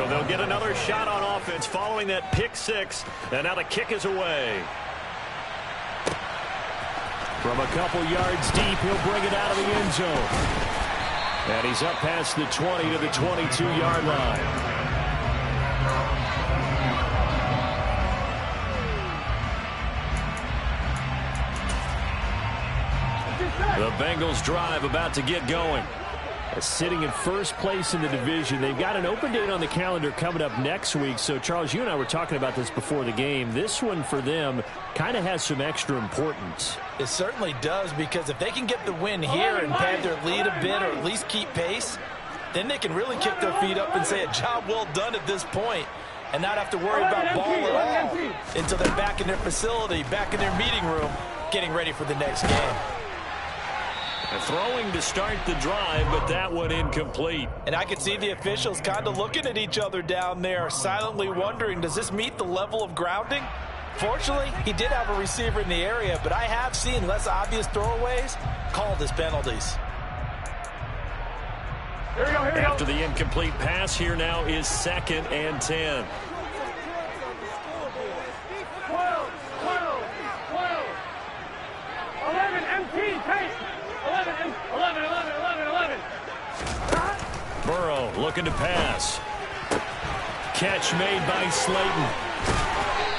So they'll get another shot on offense following that pick six. And now the kick is away. From a couple yards deep, he'll bring it out of the end zone. And he's up past the 20 to the 22-yard line. The Bengals drive about to get going. Sitting in first place in the division. They've got an open date on the calendar coming up next week. So, Charles, you and I were talking about this before the game. This one for them kind of has some extra importance. It certainly does, because if they can get the win here and pad their lead a bit or at least keep pace, then they can really kick their feet up and say a job well done at this point and not have to worry about ball at all until they're back in their facility, back in their meeting room, getting ready for the next game. Throwing to start the drive, but that one incomplete. And I can see the officials kind of looking at each other down there, silently wondering, does this meet the level of grounding? Fortunately, he did have a receiver in the area, but I have seen less obvious throwaways called as penalties. After the incomplete pass, here now is 2nd and 10. Burrow looking to pass. Catch made by Slayton.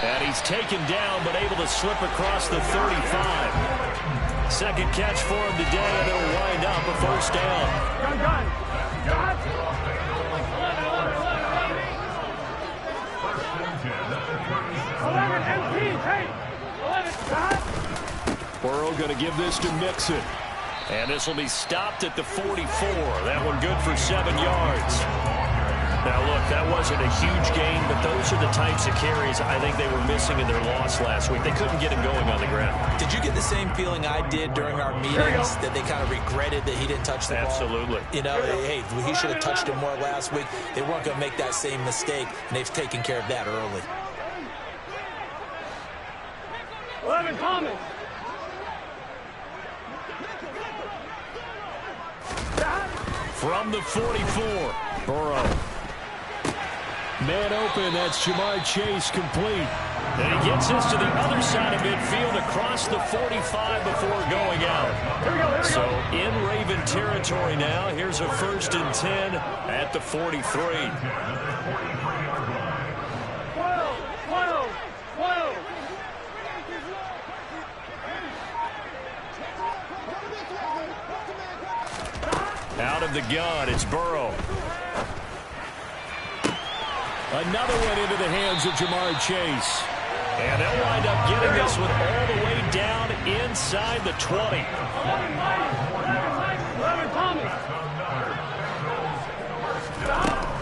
And he's taken down, but able to slip across the 35. Second catch for him today, and it'll wind up a first down. Burrow going to give this to Mixon. And this will be stopped at the 44. That one good for 7 yards. Now, look, that wasn't a huge gain, but those are the types of carries I think they were missing in their loss last week. They couldn't get him going on the ground. Did you get the same feeling I did during our meetings, that they kind of regretted that he didn't touch the ball? Absolutely. You know, hey, he should have touched it more last week. They weren't going to make that same mistake, and they've taken care of that early. 11 Thomas. From the 44, Burrow. Man open, that's Ja'Marr Chase, complete. And he gets this to the other side of midfield across the 45 before going out. So in Raven territory now. Here's a 1st and 10 at the 43. Out of the gun, it's Burrow. Another one into the hands of Ja'Marr Chase. And they'll wind up getting this one all the way down inside the 20.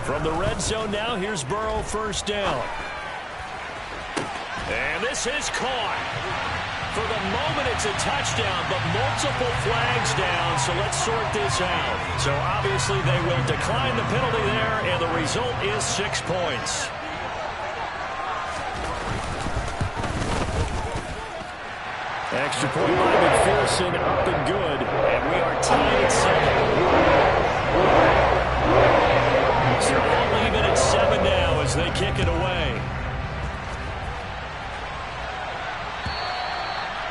From the red zone now, here's Burrow, first down. And this is caught. For the moment, it's a touchdown, but multiple flags down, so let's sort this out. So obviously they will decline the penalty there, and the result is 6 points. Extra point by McPherson, up and good, and we are tied at 7. So they'll leave it at 7 now as they kick it away.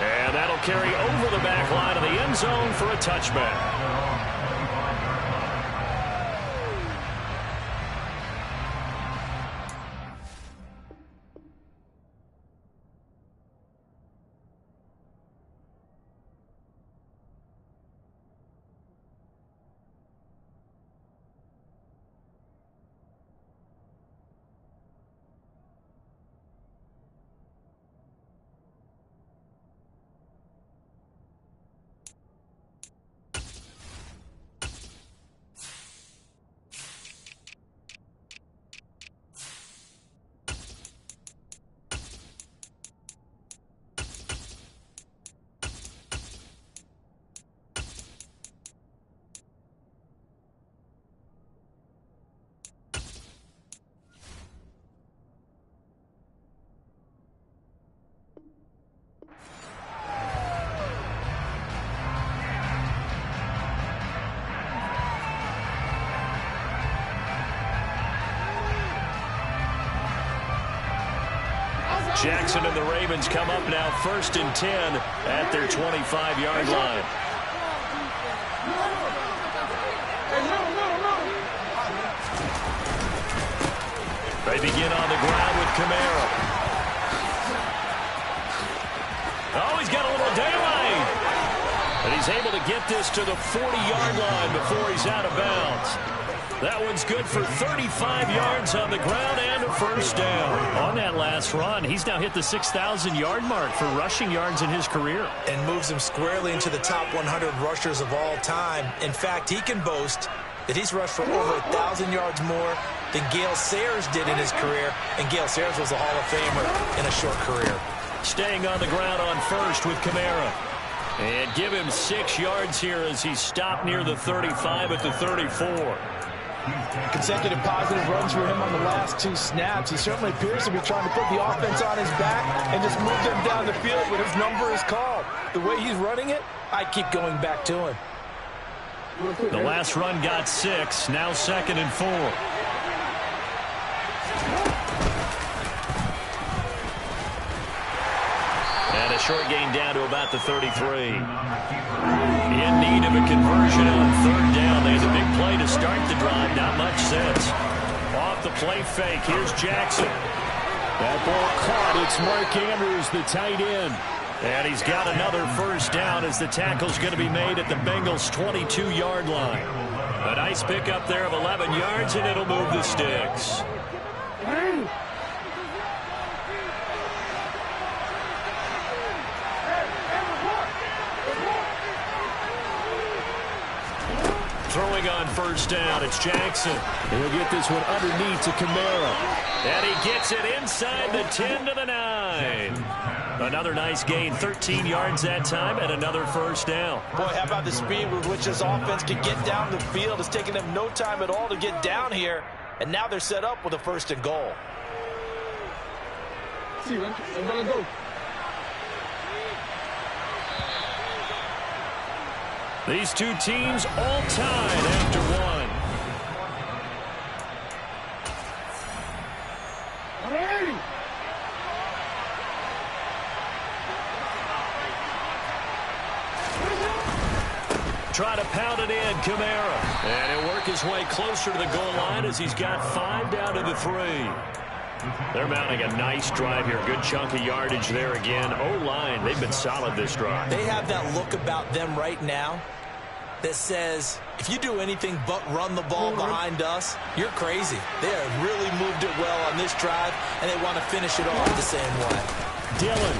And that'll carry over the back line of the end zone for a touchback. Jackson and the Ravens come up now 1st and 10 at their 25-yard line. They begin on the ground with Kamara. Oh, he's got a little daylight. And he's able to get this to the 40-yard line before he's out of bounds. That one's good for 35 yards on the ground and a first down. On that last run, he's now hit the 6,000-yard mark for rushing yards in his career. And moves him squarely into the top 100 rushers of all time. In fact, he can boast that he's rushed for over 1,000 yards more than Gale Sayers did in his career. And Gale Sayers was a Hall of Famer in a short career. Staying on the ground on first with Kamara. And give him 6 yards here as he's stopped near the 35 at the 34. Consecutive positive runs for him on the last 2 snaps. He certainly appears to be trying to put the offense on his back and just move them down the field when his number is called. The way he's running it, I keep going back to him. The last run got 6, now 2nd and 4. And a short gain down to about the 33. In need of a conversion on 3rd down. They had a big play to start the drive. Not much sense. Off the play fake. Here's Jackson. That ball caught. It's Mark Andrews, the tight end. And he's got another first down as the tackle's going to be made at the Bengals' 22-yard line. A nice pickup there of 11 yards, and it'll move the sticks. Throwing on first down, it's Jackson. He'll get this one underneath to Kamara. And he gets it inside the 10 to the 9. Another nice gain, 13 yards that time, and another first down. Boy, how about the speed with which this offense can get down the field? It's taken them no time at all to get down here, and now they're set up with a 1st and goal. These two teams all tied after one. Try to pound it in, Kamara. And he'll work his way closer to the goal line as he's got 5 down to the 3. They're mounting a nice drive here. Good chunk of yardage there again. O-line, they've been solid this drive. They have that look about them right now that says, if you do anything but run the ball behind us, you're crazy. They have really moved it well on this drive, and they want to finish it off the same way. Dillon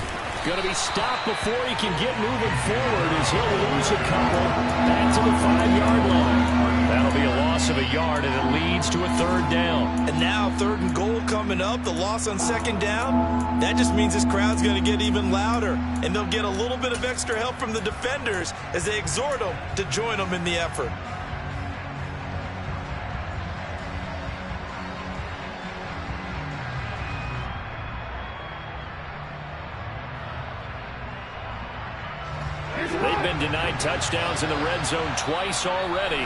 going to be stopped before he can get moving forward as he'll lose a couple back to the 5-yard line. That'll be a loss of a yard, and it leads to a 3rd down. And now 3rd and goal coming up, the loss on 2nd down. That just means this crowd's going to get even louder, and they'll get a little bit of extra help from the defenders as they exhort them to join them in the effort. They've been denied touchdowns in the red zone twice already.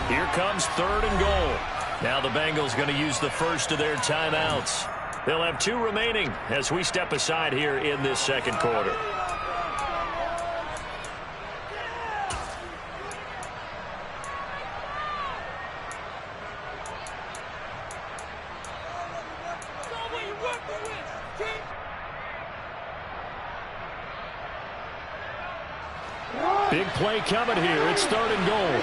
Here comes 3rd and goal. Now the Bengals going to use the first of their timeouts. They'll have 2 remaining as we step aside here in this 2nd quarter. Big play coming here. It's 3rd and goal.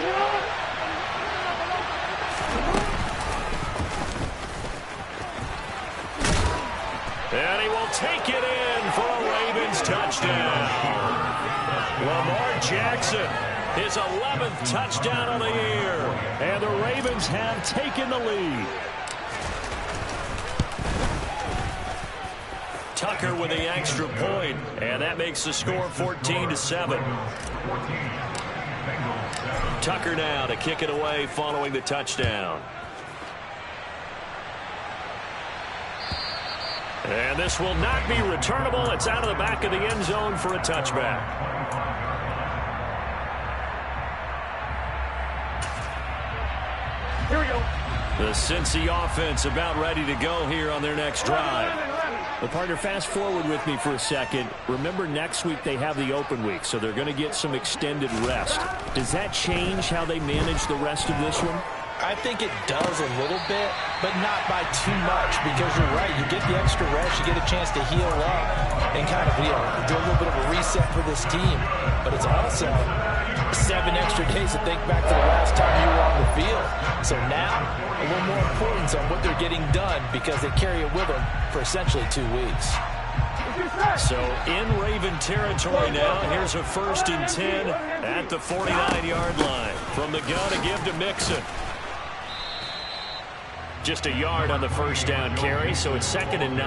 And he will take it in for a Ravens touchdown. Lamar Jackson, his 11th touchdown of the year. And the Ravens have taken the lead. Tucker with the extra point, and that makes the score 14-7. Tucker now to kick it away following the touchdown. And this will not be returnable. It's out of the back of the end zone for a touchback. Here we go. The Cincy offense about ready to go here on their next drive. Well, partner, fast forward with me for a second. Remember, next week they have the open week, so they're going to get some extended rest. Does that change how they manage the rest of this one? I think it does a little bit, but not by too much, because you're right. You get the extra rest, you get a chance to heal up and kind of, do a little bit of a reset for this team. But it's also 7 extra days to think back to the last time you were on the field. So now, a little more importance on what they're getting done, because they carry it with them for essentially 2 weeks. So in Raven territory now, here's a 1st and 10 at the 49-yard line. From the gun to give to Mixon. Just a yard on the first down carry, so it's 2nd and 9.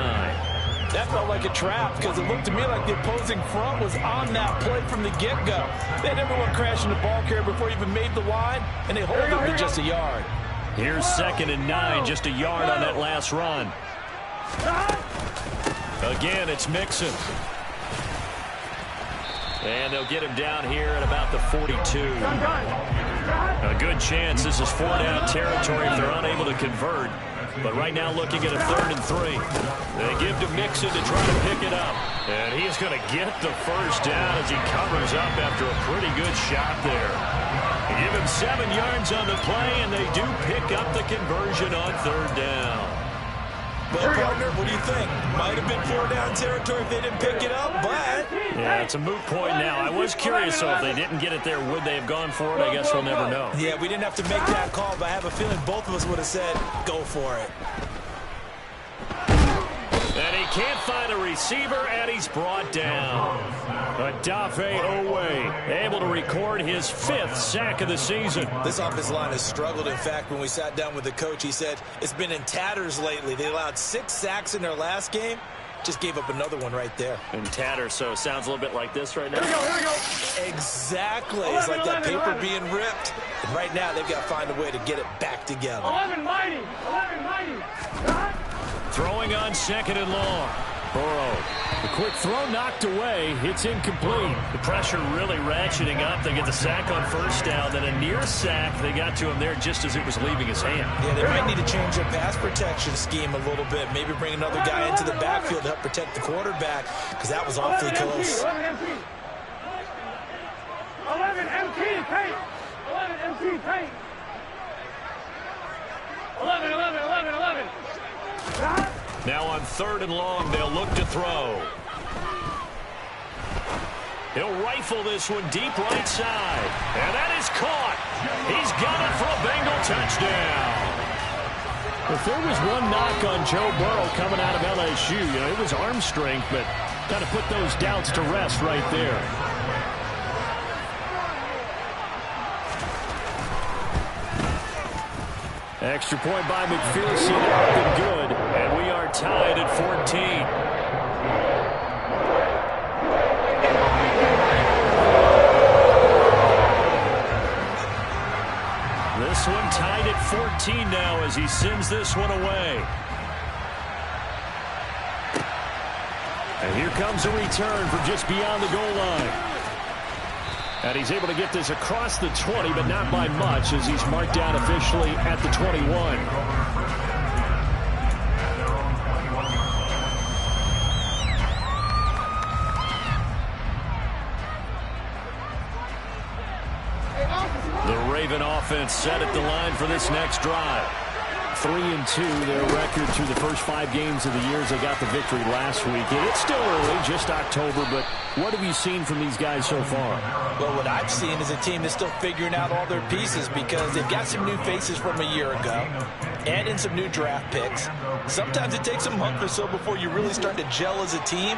That felt like a trap, because it looked to me like the opposing front was on that play from the get-go. They had everyone crashing the ball carrier before he even made the line, and they hold him to just a yard. Here's 2nd and 9, just a yard on that last run. Again, it's Mixon. And they'll get him down here at about the 42. A good chance this is 4-down territory if they're unable to convert. But right now looking at a 3rd and 3. They give to Mixon to try to pick it up. And he's going to get the first down as he covers up after a pretty good shot there. They give him 7 yards on the play, and they do pick up the conversion on 3rd down. Well, partner, what do you think? Might have been 4-down territory if they didn't pick it up, but... Yeah, it's a moot point now. I was curious, though, if they didn't get it there, would they have gone for it? I guess we'll never know. Yeah, we didn't have to make that call, but I have a feeling both of us would have said, go for it. And he can't find a receiver, and he's brought down. Odafe Oweh able to record his 5th sack of the season. This offensive line has struggled. In fact, when we sat down with the coach, he said it's been in tatters lately. They allowed 6 sacks in their last game. Just gave up another one right there. In tatters, so it sounds a little bit like this right now. Here we go. Exactly. It's like that paper being ripped. And right now, they've got to find a way to get it back together. 11 mighty. 11 mighty. Throwing on 2nd and long. Burrow. The quick throw knocked away. It's incomplete. The pressure really ratcheting up. They get the sack on 1st down. Then a near sack. They got to him there just as it was leaving his hand. Yeah, they might need to change their pass protection scheme a little bit. Maybe bring another guy into the backfield to help protect the quarterback, because that was awfully close. 11 MT. 11 MT paint. 11 MT paint. 11, 11, 11, 11. Now on 3rd and long, they'll look to throw. He'll rifle this one deep right side. And that is caught. He's got it for a Bengal touchdown. If there was one knock on Joe Burrow coming out of LSU, it was arm strength, but got to put those doubts to rest right there. Extra point by McPherson, up and good, and we are tied at 14. This one tied at 14 now as he sends this one away. And here comes a return from just beyond the goal line. And he's able to get this across the 20, but not by much, as he's marked down officially at the 21. The Raven offense set at the line for this next drive. 3-2, their record through the first 5 games of the year as they got the victory last week. And it's still early, just October, but what have you seen from these guys so far? Well, what I've seen is a team that's still figuring out all their pieces, because they've got some new faces from a year ago, add in some new draft picks. Sometimes it takes a month or so before you really start to gel as a team,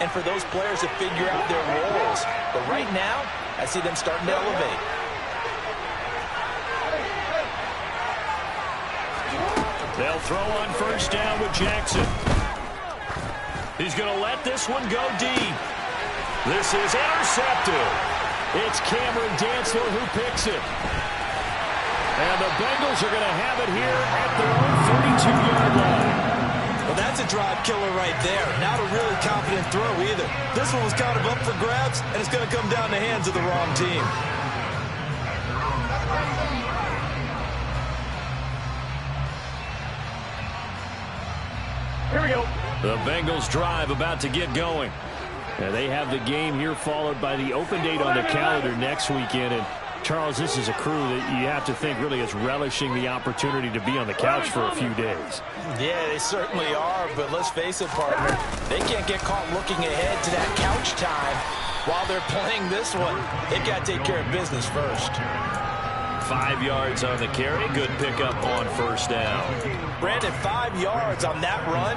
and for those players to figure out their roles. But right now, I see them starting to elevate. They'll throw on 1st down with Jackson. He's going to let this one go deep. This is intercepted. It's Cameron Dantzler who picks it. And the Bengals are going to have it here at their own 32-yard line. Well, that's a drive killer right there. Not a really confident throw either. This one was kind of up for grabs, and it's going to come down the hands of the wrong team. Here we go. The Bengals drive about to get going. They have the game here followed by the open date on the calendar next weekend. And Charles, this is a crew that you have to think really is relishing the opportunity to be on the couch for a few days. Yeah, they certainly are, but let's face it, partner. They can't get caught looking ahead to that couch time while they're playing this one. They've got to take care of business first. 5 yards on the carry. Good pickup on first down. Brandon, 5 yards on that run.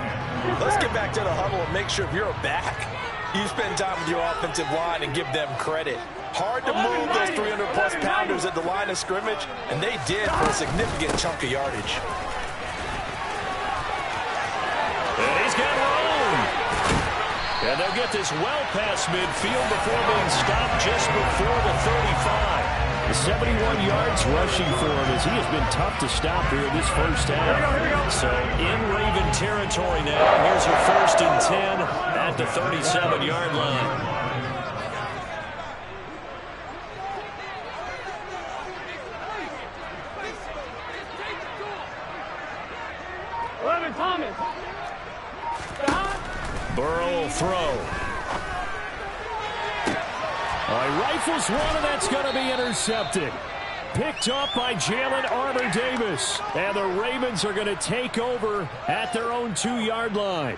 Let's get back to the huddle and make sure if you're back, you spend time with your offensive line and give them credit. Hard to move those 300-plus pounders at the line of scrimmage, and they did for a significant chunk of yardage. And he's got room. And they'll get this well past midfield before being stopped just before the 35. 71 yards rushing for him as he has been tough to stop here this first half. So in Raven territory now. Here's your 1st and 10 at the 37-yard line. Thomas. Burrow will throw. He rifles one, and that's going to be intercepted. Picked up by Jalen Armour-Davis. And the Ravens are going to take over at their own 2-yard line.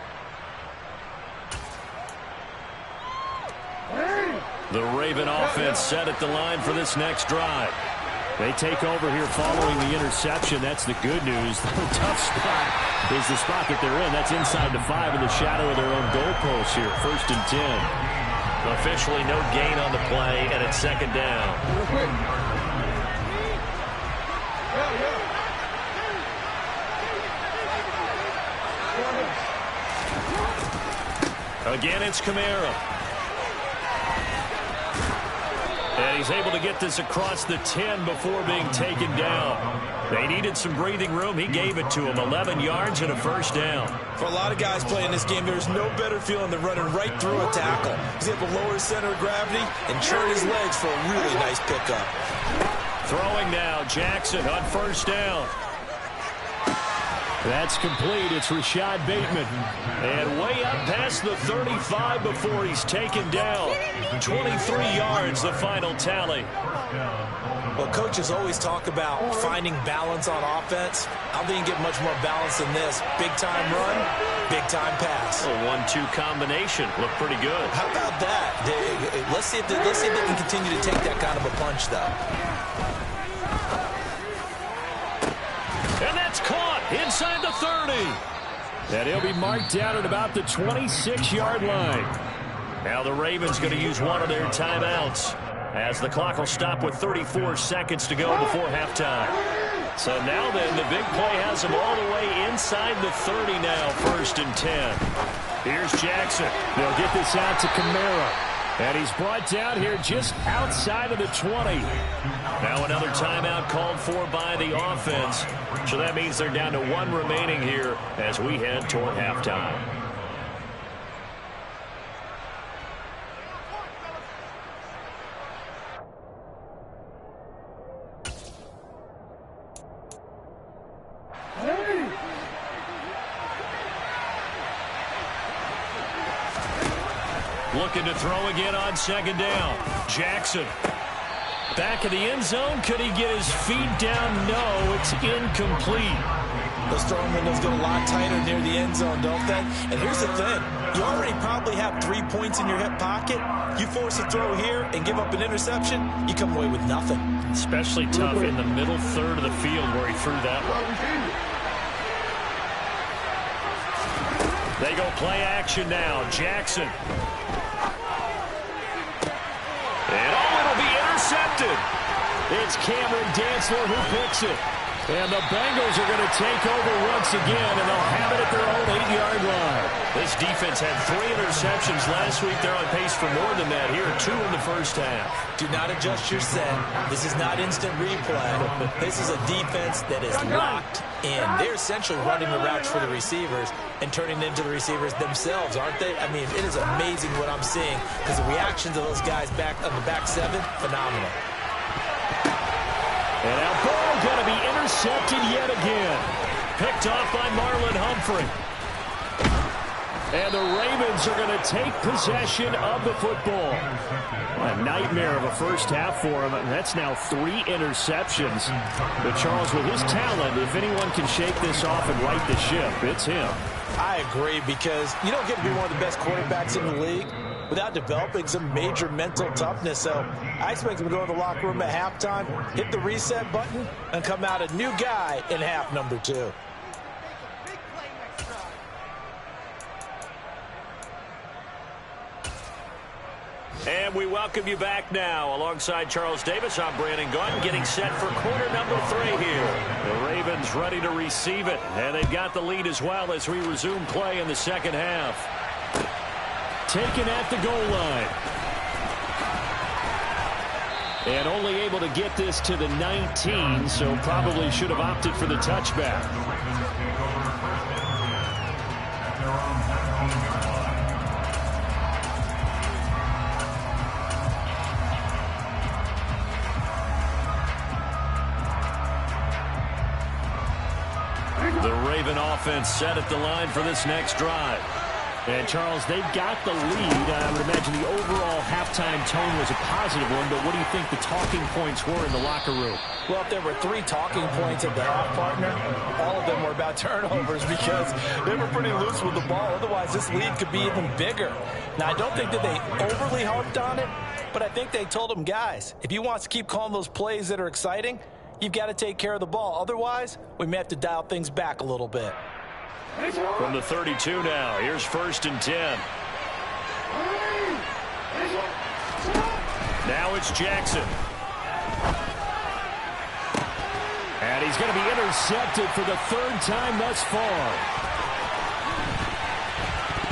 The Raven offense set at the line for this next drive. They take over here following the interception. That's the good news. The tough spot is the spot that they're in. That's inside the 5 in the shadow of their own goalpost here. 1st and 10. Officially no gain on the play, and it's 2nd down. Again, it's Kamara. And he's able to get this across the 10 before being taken down. They needed some breathing room. He gave it to him. 11 yards and a 1st down. For a lot of guys playing this game, there's no better feeling than running right through a tackle. He's able to lower his center of gravity and turn his legs for a really nice pickup. Throwing now, Jackson on 1st down. That's complete. It's Rashad Bateman. And way up past the 35 before he's taken down. 23 yards, the final tally. Well, coaches always talk about finding balance on offense. I don't think you get much more balance than this. Big-time run, big-time pass. A 1-2 combination. Looked pretty good. How about that? Let's see if they can continue to take that kind of a punch, though. And that's caught inside the 30. And he'll be marked down at about the 26-yard line. Now the Ravens going to use one of their timeouts as the clock will stop with 34 seconds to go before halftime. So now then, the big play has them all the way inside the 30 now, 1st and 10. Here's Jackson. They'll get this out to Kamara. And he's brought down here just outside of the 20. Now another timeout called for by the offense. So that means they're down to 1 remaining here as we head toward halftime. Looking to throw again on 2nd down. Jackson. Back of the end zone. Could he get his feet down? No, it's incomplete. Those throwing windows get a lot tighter near the end zone, don't they? And here's the thing. You already probably have 3 points in your hip pocket. You force a throw here and give up an interception, you come away with nothing. Especially tough in the middle third of the field where he threw that one. They go play action now. Jackson. And it'll be intercepted. It's Cameron Dantzler who picks it. And the Bengals are going to take over once again, and they'll have it at their own 8-yard line. This defense had 3 interceptions last week. They're on pace for more than that here. 2 in the first half. Do not adjust your set. This is not instant replay. This is a defense that is locked in. They're essentially running the routes for the receivers and turning it into the receivers themselves, aren't they? I mean, it is amazing what I'm seeing because the reactions of those guys back on the back 7, phenomenal. And now ball going to be intercepted yet again. Picked off by Marlon Humphrey. And the Ravens are going to take possession of the football. A nightmare of a first half for him. That's now 3 interceptions. But Charles, with his talent, if anyone can shake this off and right the ship, it's him. I agree, because you don't get to be one of the best quarterbacks in the league without developing some major mental toughness. So I expect him to go to the locker room at halftime, hit the reset button, and come out a new guy in half number 2. And we welcome you back now. Alongside Charles Davis, I'm Brandon Gaudin, getting set for quarter number 3 here. The Ravens ready to receive it, and they've got the lead as well as we resume play in the second half. Taken at the goal line. And only able to get this to the 19, so probably should have opted for the touchback. The Raven offense set at the line for this next drive. And, Charles, they've got the lead. I would imagine the overall halftime tone was a positive one, but what do you think the talking points were in the locker room? Well, if there were 3 talking points at the half, partner, all of them were about turnovers, because they were pretty loose with the ball. Otherwise, this lead could be even bigger. Now, I don't think that they overly harped on it, but I think they told them, guys, if you want to keep calling those plays that are exciting, you've got to take care of the ball. Otherwise, we may have to dial things back a little bit. From the 32 now, here's 1st and 10. Now it's Jackson. And he's going to be intercepted for the 3rd time thus far.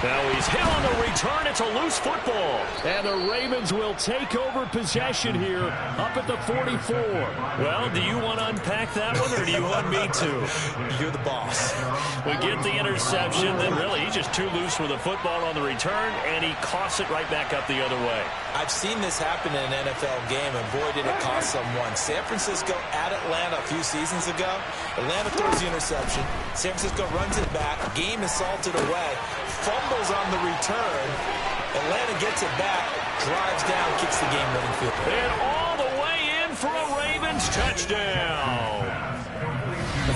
Now he's hit on the return. It's a loose football. And the Ravens will take over possession here up at the 44. Well, do you want to unpack that one, or do you want me to? You're the boss. We get the interception, then really he's just too loose with the football on the return, and he coughs it right back up the other way. I've seen this happen in an NFL game, and boy, did it cost someone. San Francisco at Atlanta a few seasons ago. Atlanta throws the interception. San Francisco runs it back. Game is salted away. Fumbles on the return. Atlanta gets it back, drives down, kicks the game-winning field goal. And all the way in for a Ravens touchdown.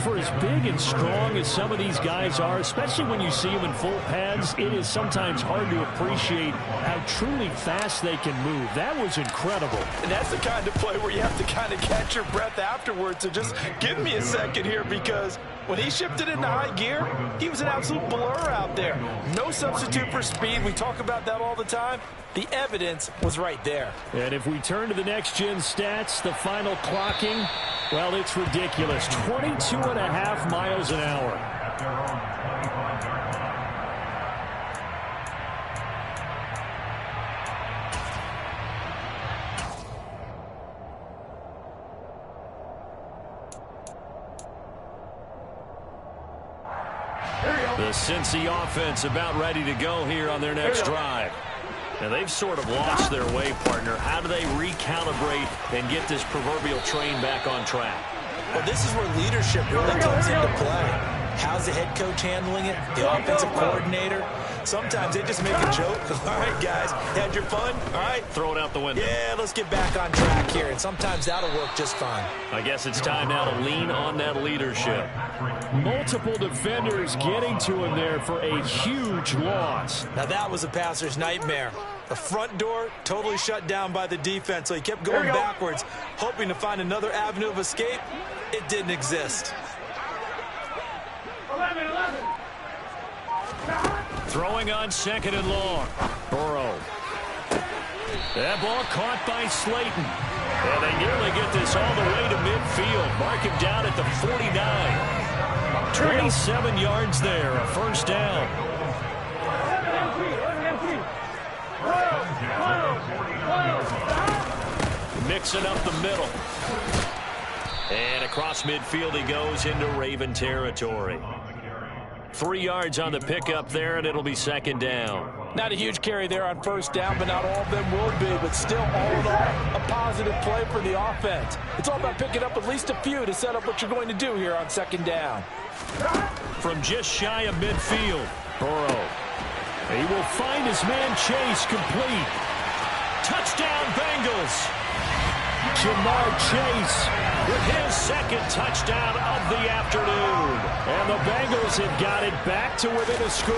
For as big and strong as some of these guys are, especially when you see them in full pads, it is sometimes hard to appreciate how truly fast they can move. That was incredible. And that's the kind of play where you have to kind of catch your breath afterwards. So just give me a second here, because when he shifted into high gear, he was an absolute blur out there. No substitute for speed. We talk about that all the time. The evidence was right there. And if we turn to the next-gen stats, the final clocking, well, it's ridiculous. 22.5 miles an hour. The Cincy offense about ready to go here on their next drive. Now, they've sort of lost their way, partner. How do they recalibrate and get this proverbial train back on track? Well, this is where leadership really comes into play. How's the head coach handling it? The offensive coordinator? Sometimes they just make a joke. All right, guys, had your fun? All right. Throw it out the window. Yeah, let's get back on track here. And sometimes that'll work just fine. I guess it's time now to lean on that leadership. Multiple defenders getting to him there for a huge loss. Now, that was a passer's nightmare. The front door totally shut down by the defense, so he kept going backwards, hoping to find another avenue of escape. It didn't exist. 11. Throwing on 2nd and long. Burrow. That ball caught by Slayton. And they nearly get this all the way to midfield. Mark him down at the 49. 27 yards there, a first down. Mixing up the middle. And across midfield he goes into Raven territory. 3 yards on the pickup there, and it'll be 2nd down. Not a huge carry there on first down, but not all of them will be. But still, all in all, a positive play for the offense. It's all about picking up at least a few to set up what you're going to do here on 2nd down. From just shy of midfield, Burrow. He will find his man Chase complete. Touchdown, Bengals. Ja'Marr Chase With his second touchdown of the afternoon. And the Bengals have got it back to within a score.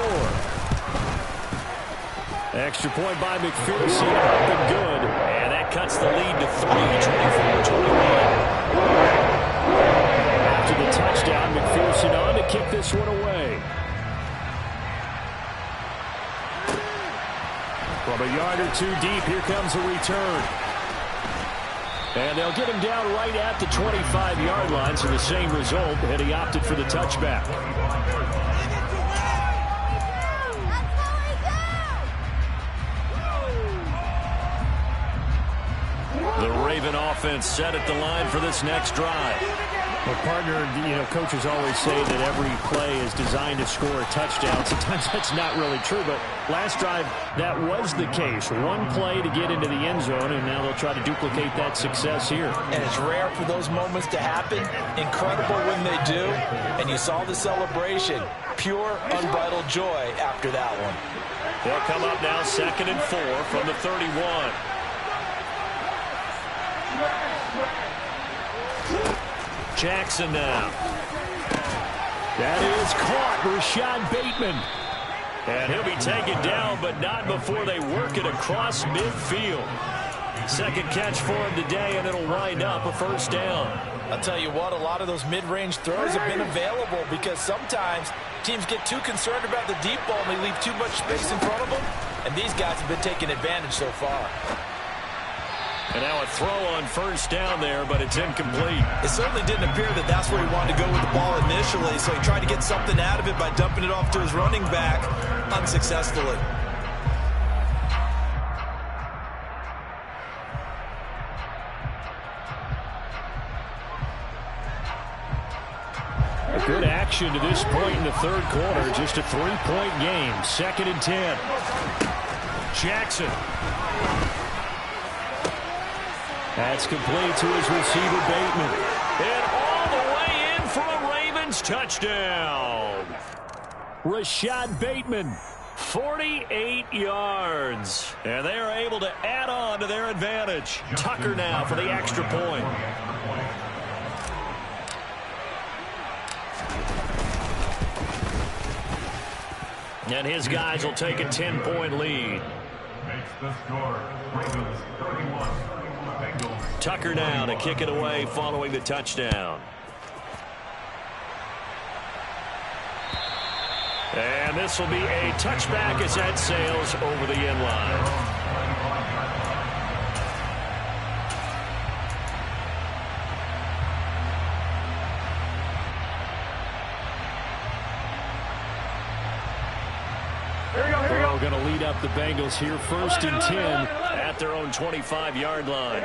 Extra point by McPherson, up and good. And that cuts the lead to 24-21. After the touchdown, McPherson on to kick this one away. From a yard or two deep, here comes a return. And they'll get him down right at the 25-yard line, so the same result, and he opted for the touchback. The Raven offense set at the line for this next drive. Well, partner, coaches always say that every play is designed to score a touchdown. Sometimes that's not really true, but last drive, that was the case. One play to get into the end zone, and now they'll try to duplicate that success here. And it's rare for those moments to happen. Incredible when they do. And you saw the celebration. Pure, unbridled joy after that one. They'll come up now 2nd and 4 from the 31. Jackson now. That is caught. Rashad Bateman. And he'll be taken down, but not before they work it across midfield. Second catch for him today, and it'll wind up a first down. I'll tell you what, a lot of those mid-range throws have been available because sometimes teams get too concerned about the deep ball and they leave too much space in front of them. And these guys have been taking advantage so far. And now a throw on first down there, but it's incomplete. It certainly didn't appear that that's where he wanted to go with the ball initially, so he tried to get something out of it by dumping it off to his running back unsuccessfully. A good action to this point in the third quarter. Just a 3-point game. 2nd and 10. Jackson. That's complete to his receiver, Bateman. And all the way in for a Ravens touchdown. Rashad Bateman. 48 yards. And they are able to add on to their advantage. Tucker now for the extra point. And his guys will take a 10-point lead. Makes the score. Ravens 31. Tucker now to kick it away following the touchdown. And this will be a touchback as that sails over the end line. Burrow going to lead up the Bengals here, 1st and 10 at their own 25-yard line.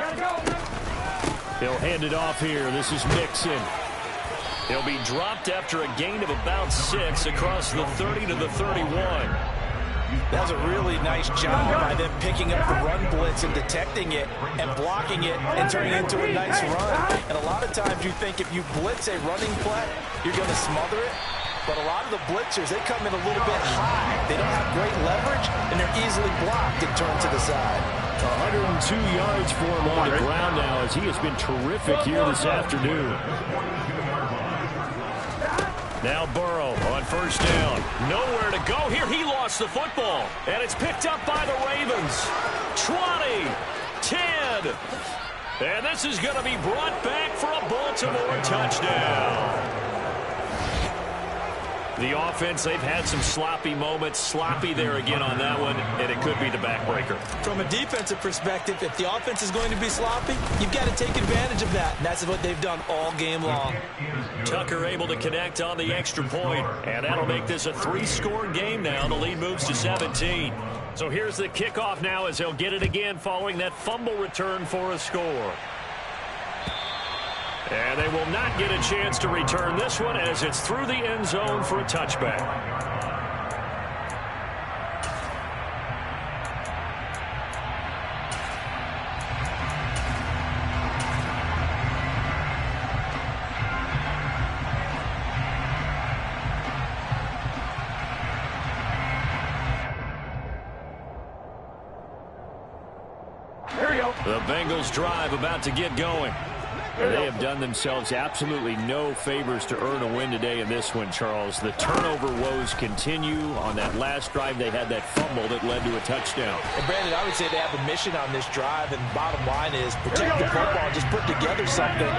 He'll hand it off here. This is Mixon. He'll be dropped after a gain of about 6 across the 30 to the 31. That was a really nice job by them picking up the run blitz and detecting it and blocking it and turning it into a nice run. And a lot of times you think if you blitz a running play, you're going to smother it. But a lot of the blitzers, they come in a little bit high. They don't have great leverage, and they're easily blocked and turned to the side. 102 yards for him on the ground now as he has been terrific here this afternoon. Now Burrow on first down. Nowhere to go here. He lost the football. And it's picked up by the Ravens. 20, 10. And this is going to be brought back for a Baltimore touchdown. The offense, they've had some sloppy moments. Sloppy there again on that one, and it could be the backbreaker. From a defensive perspective, if the offense is going to be sloppy, you've got to take advantage of that. And that's what they've done all game long. Tucker able to connect on the extra point, and that'll make this a 3-score game now. The lead moves to 17. So here's the kickoff now as they'll get it again following that fumble return for a score. And they will not get a chance to return this one as it's through the end zone for a touchback. The Bengals drive about to get going. They have done themselves absolutely no favors to earn a win today in this one, Charles. The turnover woes continue. On that last drive, they had that fumble that led to a touchdown. And Brandon, I would say they have a mission on this drive, and the bottom line is protect the football, just put together something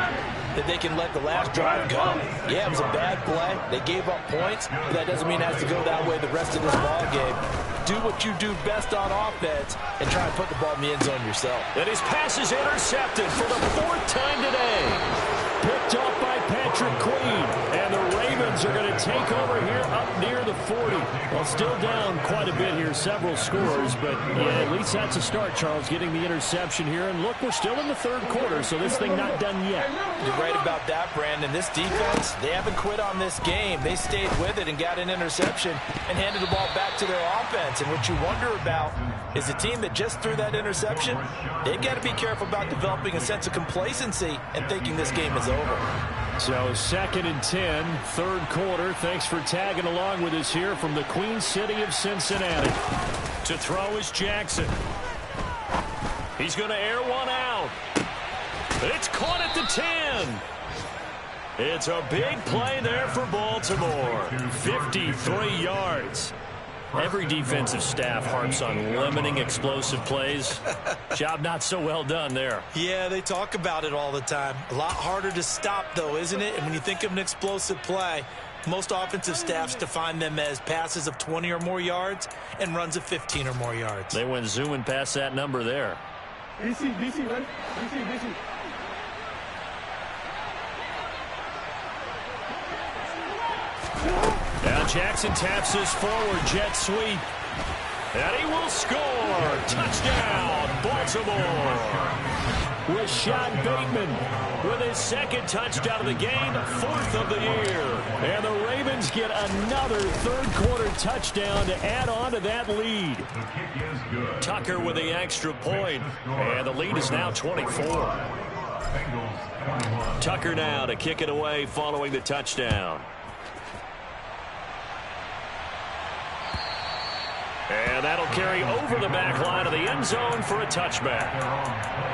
that they can let the last drive go. Yeah, it was a bad play. They gave up points, but that doesn't mean it has to go that way the rest of this ball game. Do what you do best on offense and try and put the ball in the end zone yourself. And his pass is intercepted for the 4th time today. Picked off by Patrick Queen. And the Ravens are going to take over here up near the 40. Well, still down quite a bit here, several scores. But, yeah, at least that's a start, Charles, getting the interception here. And, look, we're still in the 3rd quarter, so this thing not done yet. You're right about that, Brandon. This defense, they haven't quit on this game. They stayed with it and got an interception and handed the ball back to their offense. And what you wonder about is a team that just threw that interception, they've got to be careful about developing a sense of complacency and thinking this game is over. So 2nd and 10, 3rd quarter. Thanks for tagging along with us here from the Queen City of Cincinnati. To throw is Jackson. He's going to air one out. It's caught at the 10. It's a big play there for Baltimore. 53 yards. Every defensive staff harps on limiting explosive plays. Job not so well done there. Yeah, they talk about it all the time. A lot harder to stop, though, isn't it? And when you think of an explosive play, most offensive staffs define them as passes of 20 or more yards and runs of 15 or more yards. They went zooming past that number there. DC, ready? DC. Now Jackson taps his forward jet sweep. And he will score. Touchdown, Baltimore. Rashad Bateman With his 2nd touchdown of the game, 4th of the year. And the Ravens get another 3rd quarter touchdown to add on to that lead. Tucker with the extra point. And the lead is now 24. Tucker now to kick it away following the touchdown. And that'll carry over the back line of the end zone for a touchback.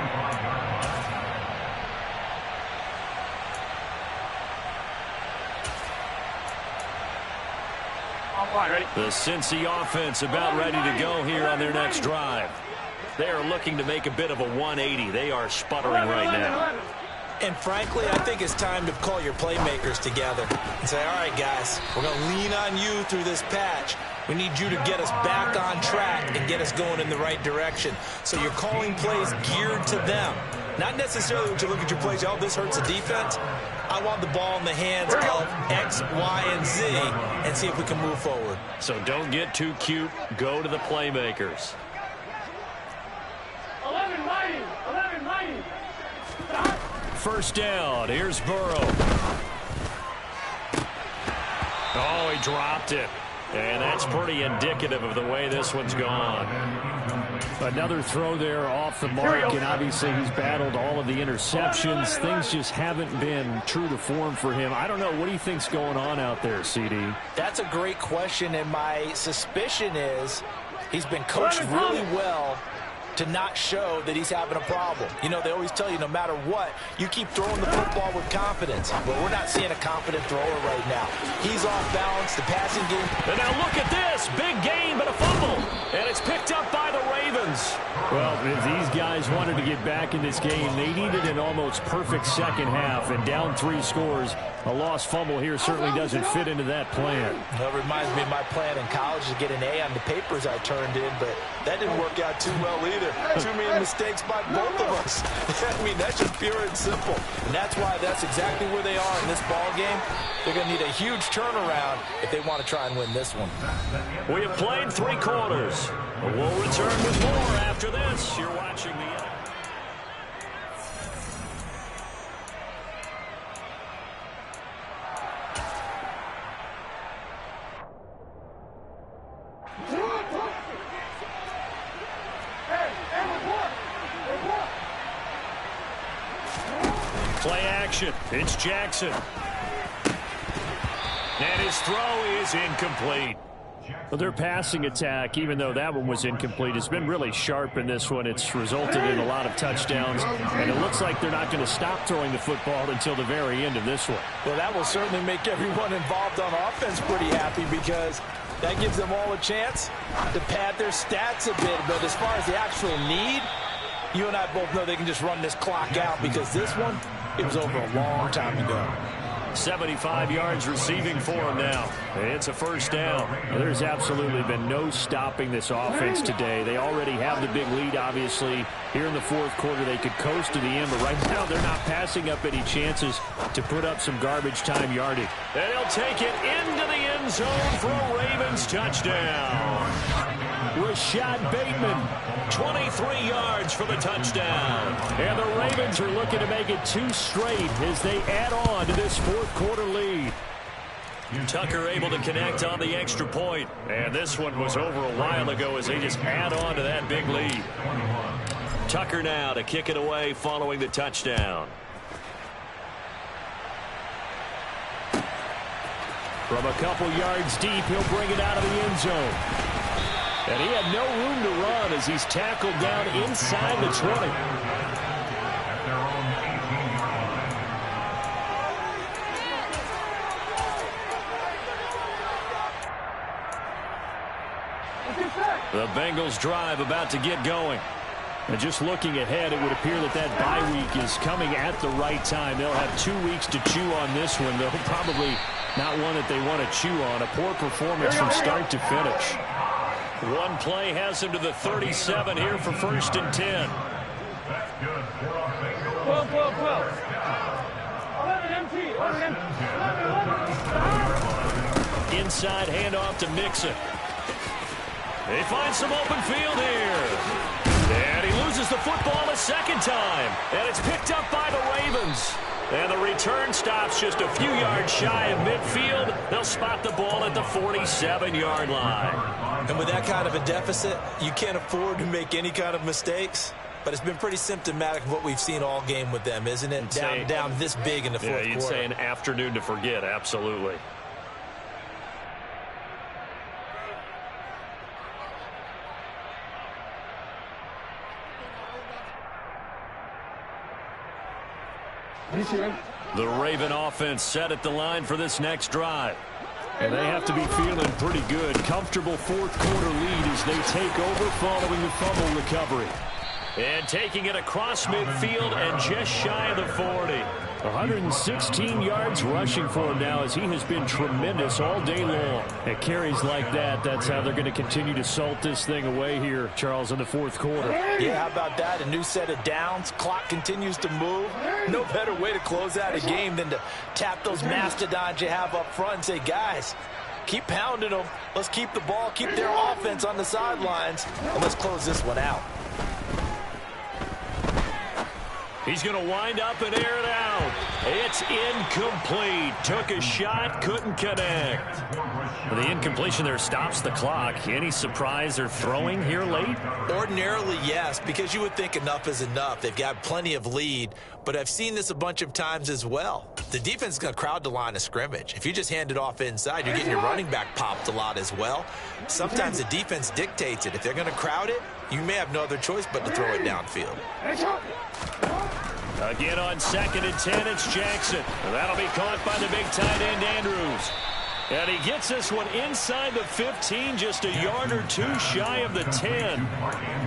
The Cincy offense about ready to go here on their next drive. They are looking to make a bit of a 180. They are sputtering right now. And frankly, I think it's time to call your playmakers together and say, all right, guys, we're going to lean on you through this patch. We need you to get us back on track and get us going in the right direction. So you're calling plays geared to them. Not necessarily when you look at your plays, oh, this hurts the defense. I want the ball in the hands of X, Y, and Z and see if we can move forward. So don't get too cute. Go to the playmakers. 11-90. 1st down. Here's Burrow. Oh, he dropped it. And that's pretty indicative of the way this one's gone. Another throw there off the mark, and obviously he's battled all of the interceptions. Things just haven't been true to form for him. I don't know. What do you think's going on out there, CD? That's a great question, and my suspicion is he's been coached really well to not show that he's having a problem. You know, they always tell you no matter what, you keep throwing the football with confidence. But we're not seeing a confident thrower right now. He's off balance, the passing game. And now look at this. Big gain, but a fumble. And it's picked up by the Ravens. Well, if these guys wanted to get back in this game, they needed an almost perfect second half. And down 3 scores, a lost fumble here certainly doesn't fit into that plan. Well, it reminds me of my plan in college to get an A on the papers I turned in, but that didn't work out too well either. Too many mistakes by both of us. I mean, that's just pure and simple. And that's why that's exactly where they are in this ball game. They're going to need a huge turnaround if they want to try and win this one. We have played 3 quarters. We'll return with more after this. You're watching the... Play action. It's Jackson. And his throw is incomplete. Well, their passing attack, even though that one was incomplete, has been really sharp in this one. It's resulted in a lot of touchdowns, and it looks like they're not going to stop throwing the football until the very end of this one. Well, that will certainly make everyone involved on offense pretty happy, because that gives them all a chance to pad their stats a bit. But as far as the actual need, you and I both know they can just run this clock out, because this one, it was over a long time ago. 75 yards receiving for him now. It's a first down. Well, there's absolutely been no stopping this offense today. They already have the big lead, obviously. Here in the fourth quarter, they could coast to the end, but right now they're not passing up any chances to put up some garbage time yardage. And he'll take it into the end zone for a Ravens touchdown. Rashad Bateman, 23 yards for the touchdown. And the Ravens are looking to make it 2 straight as they add on to this fourth quarter lead. Tucker able to connect on the extra point. And this one was over a while ago as they just add on to that big lead. Tucker now to kick it away following the touchdown. From a couple yards deep, he'll bring it out of the end zone. And he had no room to run as he's tackled down inside the 20. The Bengals drive about to get going. And just looking ahead, it would appear that that bye week is coming at the right time. They'll have 2 weeks to chew on this one, though probably not one that they want to chew on. A poor performance from start to finish. One play has him to the 37 here for 1st and 10. 12. 11 empty. 11 empty. Inside handoff to Mixon. They find some open field here. And he loses the football a second time. And it's picked up by the Ravens. And the return stops just a few yards shy of midfield. They'll spot the ball at the 47-yard line. And with that kind of a deficit, you can't afford to make any kind of mistakes. But it's been pretty symptomatic of what we've seen all game with them, isn't it? Down this big in the fourth quarter. Yeah, you'd say an afternoon to forget, absolutely. The Raven offense set at the line for this next drive. And they have to be feeling pretty good. Comfortable fourth quarter lead as they take over following the fumble recovery. And taking it across midfield and just shy of the 40. 116 yards rushing for him now as he has been tremendous all day long. At carries like that, that's how they're going to continue to salt this thing away here, Charles, in the fourth quarter. Yeah, how about that? A new set of downs. Clock continues to move. No better way to close out a game than to tap those mastodons you have up front and say, guys, keep pounding them. Let's keep the ball, keep their offense on the sidelines, and let's close this one out. He's going to wind up and air it out. It's incomplete. Took a shot, couldn't connect. The incompletion there stops the clock. Any surprise they're throwing here late? Ordinarily, yes, because you would think enough is enough. They've got plenty of lead, but I've seen this a bunch of times as well. The defense is going to crowd the line of scrimmage. If you just hand it off inside, you're getting your running back popped a lot as well. Sometimes the defense dictates it. If they're going to crowd it, you may have no other choice but to throw it downfield. Again on 2nd and 10, it's Jackson. That'll be caught by the big tight end, Andrews. And he gets this one inside the 15, just a yard or two shy of the 10.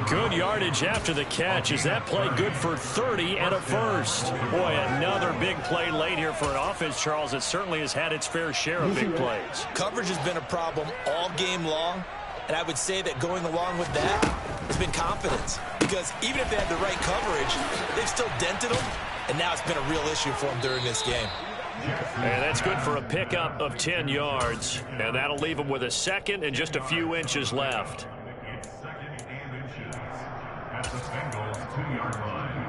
Good yardage after the catch. Is that play good for 30 and a first? Boy, another big play late here for an offense, Charles, that certainly has had its fair share of big plays. Coverage has been a problem all game long, and I would say that going along with that has been confidence. Because even if they had the right coverage, they've still dented them, and now it's been a real issue for them during this game. And that's good for a pickup of 10 yards. And that'll leave them with a second and just a few inches left. Second and inches at the Bengals 2-yard line.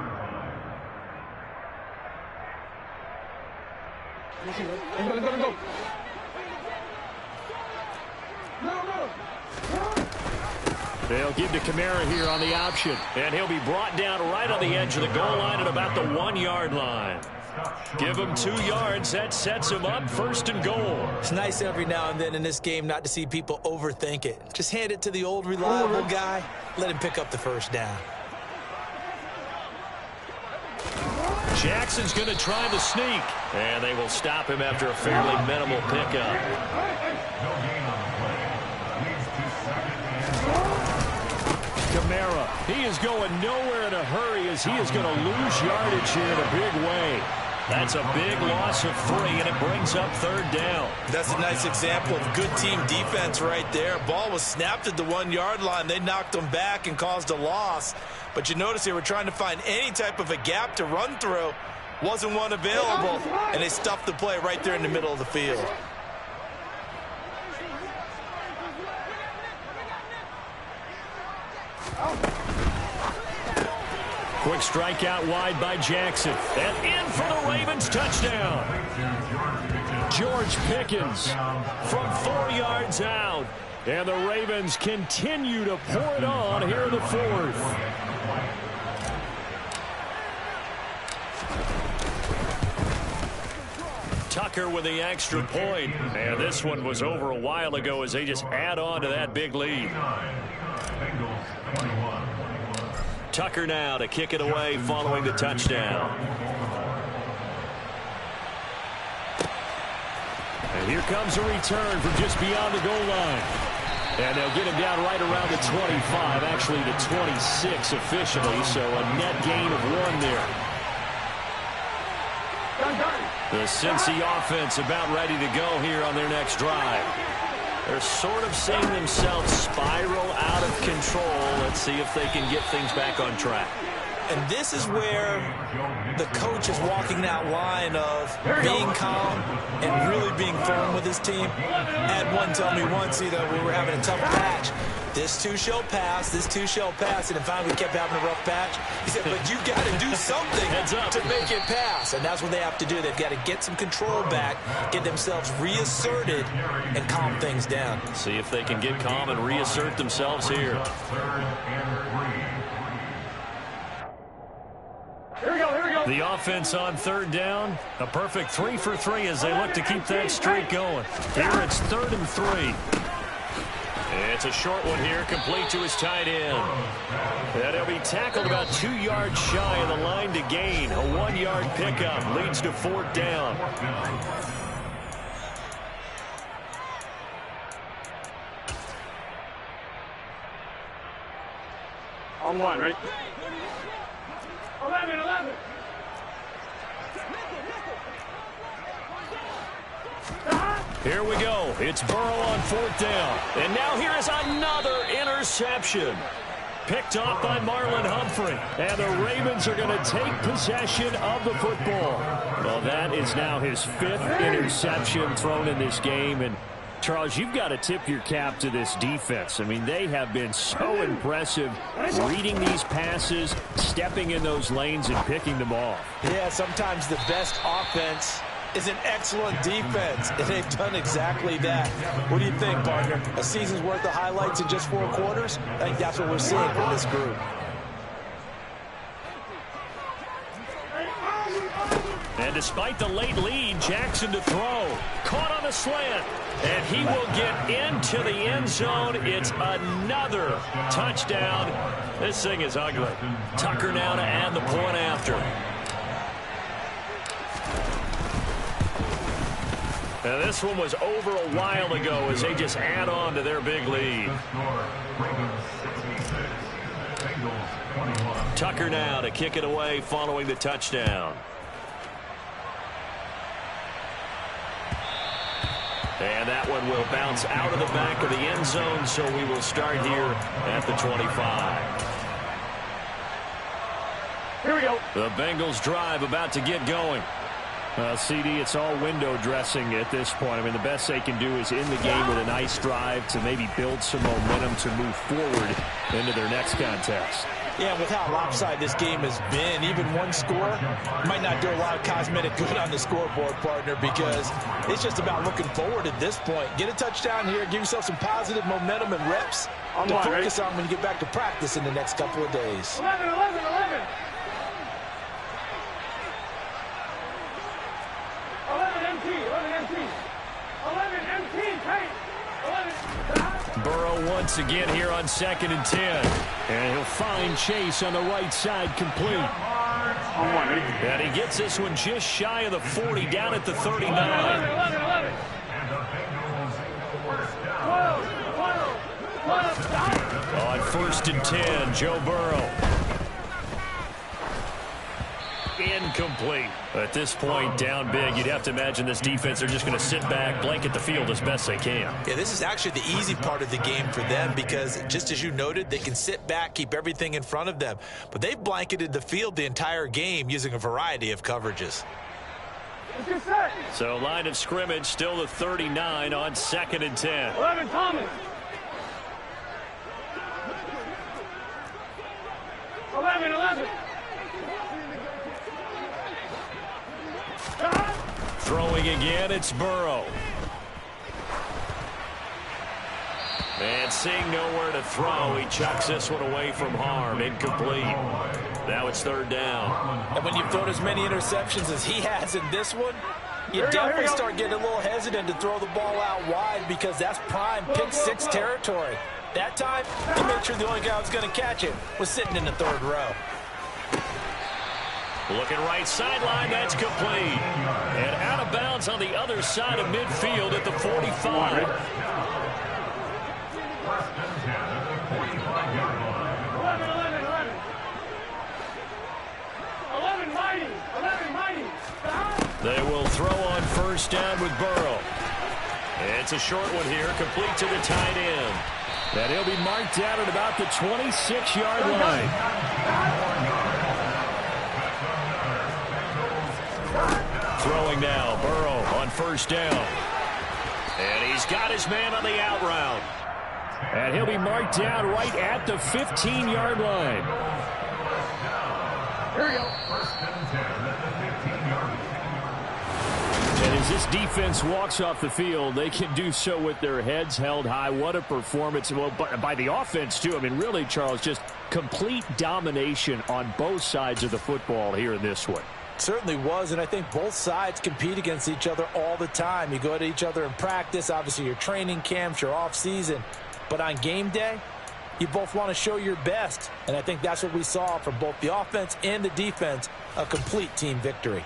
Go. They'll give to Kamara here on the option. And he'll be brought down right on the edge of the goal line at about the 1-yard line. Give him 2 yards. That sets him up 1st and goal. It's nice every now and then in this game not to see people overthink it. Just hand it to the old reliable guy. Let him pick up the 1st down. Jackson's going to try the sneak. And they will stop him after a fairly minimal pickup. Kamara, he is going nowhere in a hurry as he is going to lose yardage here in a big way. That's a big loss of 3, and it brings up 3rd down. That's a nice example of good team defense right there. Ball was snapped at the 1-yard line. They knocked them back and caused a loss. But you notice they were trying to find any type of a gap to run through. Wasn't one available, and they stuffed the play right there in the middle of the field. Quick strike out wide by Jackson. And in for the Ravens touchdown. George Pickens from 4 yards out. And the Ravens continue to pour it on here in the 4th. Tucker with the extra point. And this one was over a while ago as they just add on to that big lead. Tucker now to kick it away following the touchdown. And here comes a return from just beyond the goal line. And they'll get him down right around the 25, actually the 26 officially, so a net gain of 1 there. The Cincy offense about ready to go here on their next drive. They're sort of seeing themselves spiral out of control. Let's see if they can get things back on track. And this is where the coach is walking that line of being calm and really being firm with his team. Had one tell me once, we were having a tough patch. This too shall pass, this too shall pass. And finally we kept having a rough patch. He said, but you've got to do something to make it pass. And that's what they have to do. They've got to get some control back, get themselves reasserted, and calm things down. See if they can get calm and reassert themselves here. Here we go. The offense on 3rd down. A perfect 3 for 3 as they look to keep that streak going. Here it's 3rd and 3. It's a short one here, complete to his tight end. And he'll be tackled about 2 yards shy of the line to gain. A 1-yard pickup leads to 4th down. On 1, right? 11. Here we go. It's Burrow on 4th down. And now here is another interception. Picked off by Marlon Humphrey. And the Ravens are going to take possession of the football. Well, that is now his 5th interception thrown in this game. And Charles, you've got to tip your cap to this defense. I mean, they have been so impressive reading these passes, stepping in those lanes, and picking them off. Yeah, sometimes the best offense is an excellent defense, and they've done exactly that. What do you think, partner? A season's worth of highlights in just 4 quarters? I think that's what we're seeing from this group. And despite the late lead, Jackson to throw. Caught on the slant. And he will get into the end zone. It's another touchdown. This thing is ugly. Tucker now to add the point after. And this one was over a while ago as they just add on to their big lead. Tucker now to kick it away following the touchdown. And that one will bounce out of the back of the end zone, so we will start here at the 25. Here we go. The Bengals drive about to get going. CD, it's all window dressing at this point. I mean, the best they can do is in the game with a nice drive to maybe build some momentum to move forward into their next contest. Yeah, with how lopsided this game has been, even one score might not do a lot of cosmetic good on the scoreboard, partner, because it's just about looking forward at this point. Get a touchdown here, give yourself some positive momentum and reps to focus on when you get back to practice in the next couple of days. 11. Burrow once again here on 2nd and 10. And he'll find Chase on the right side, complete. And he gets this one just shy of the 40, down at the 39. 11. On 1st and 10, Joe Burrow. Incomplete. At this point, down big, you'd have to imagine this defense, they're just going to sit back, blanket the field as best they can. Yeah, this is actually the easy part of the game for them because, just as you noted, they can sit back, keep everything in front of them. But they've blanketed the field the entire game using a variety of coverages. So line of scrimmage still the 39 on 2nd and 10. 11, Thomas. 11. Throwing again, it's Burrow. And seeing nowhere to throw, he chucks this one away from harm. Incomplete. Now it's 3rd down. And when you've thrown as many interceptions as he has in this one, you definitely start getting a little hesitant to throw the ball out wide because that's prime pick 6 territory. That time, he made sure the only guy who was going to catch it was sitting in the 3rd row. Looking right sideline, that's complete. And out of bounds on the other side of midfield at the 45. 11, mighty. They will throw on 1st down with Burrow. It's a short one here, complete to the tight end. And he'll be marked out at about the 26-yard line. Throwing now, Burrow on 1st down. And he's got his man on the out route. And he'll be marked down right at the 15-yard line. Here we go. And as this defense walks off the field, they can do so with their heads held high. What a performance. Well, by the offense, too. I mean, really, Charles, just complete domination on both sides of the football here in this one. Certainly was, and I think both sides compete against each other all the time. You go to each other in practice, obviously your training camps, your off season, but on game day, you both want to show your best, and I think that's what we saw from both the offense and the defense, a complete team victory.